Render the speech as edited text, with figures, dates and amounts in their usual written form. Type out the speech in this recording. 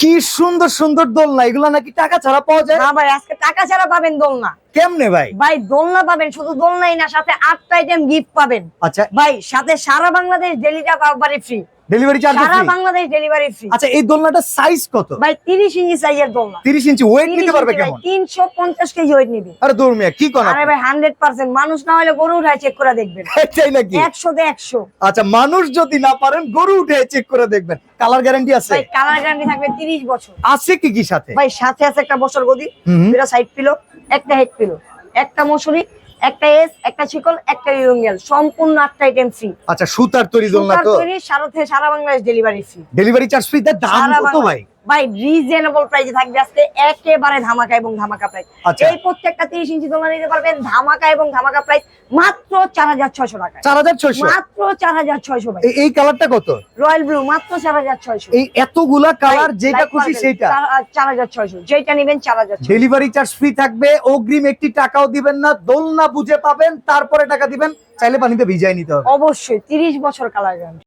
কি সুন্দর সুন্দর দোলনা, এগুলা নাকি টাকা ছাড়া পাওয়া যায়? না ভাই, আজকে টাকা ছাড়া পাবেন দোলনা। কেমনে ভাই? ভাই দোলনা পাবেন, শুধু দোলনাই না, সাথে 8টা আইটেম গিফট পাবেন। আচ্ছা, ভাই সাথে সারা Bangladesh delivery free. Delivery charge সারা ফ্রি? Bangladesh delivery free. আচ্ছা, এই দোলনাটার সাইজ কত? ভাই 30 ইঞ্চি সাইজের দোলনা। 30 ইঞ্চি ওয়েট নিতে পারবে কেমন? 350 কেজি ওয়েট নিবে। আরে দূর মিয়া, কি কোন? আরে ভাই 100% মানুষ না হলে গরু উঠায় চেক করে দেখবেন। এটাই নাকি? 100 তে 100। আচ্ছা, মানুষ যদি না পারেন গরু উঠে চেক করে দেখবেন। কালার গ্যারান্টি আছে? ভাই কালার গ্যারান্টি থাকবে 30 বছর। আছে কি কি সাথে? ভাই সাথে আছে একটা বছর গদি, দুটা সাইড পিলো, একটা হেড পিলো, একটা মশুরি, একটা এস, একটা চিকল, একটা ইয়ঙ্গেল, সম্পূর্ণ 8টা আইটেম ফ্রি। আচ্ছা, সুতার তৈরি দোলনা তো? তৈরি সারা Bangladesh delivery free. Delivery charge free? তার দাম সারা কত বাংলা- ভাই? ভাই রিজনেবল প্রাইসে থাকবে আজকে, একেবারে ধামাকা এবং ধামাকা প্রাইস। আচ্ছা। এই প্রত্যেকটা 30 ইঞ্চি দোলনা নিতে পারবেন ধামাকা এবং ধামাকা প্রাইস মাত্র 4600 টাকা। 4600? মাত্র 4600 ভাই। এই কালারটা কত? রয়্যাল ব্লু মাত্র 4600। এই এতগুলা কালার, যেটা খুশি সেটা? 4600, যেটা নেবেন 4600। ডেলিভারি চার্জ ফ্রি থাকবে, অগ্রিম একটি টাকাও দিবেন না, দোলনা বুঝে পাবেন, তারপরে টাকা দিবেন। চাইলে পানিতে ভিজাই নিতে হবে। অবশ্যই 30 বছর কালার গ্যারান্টি।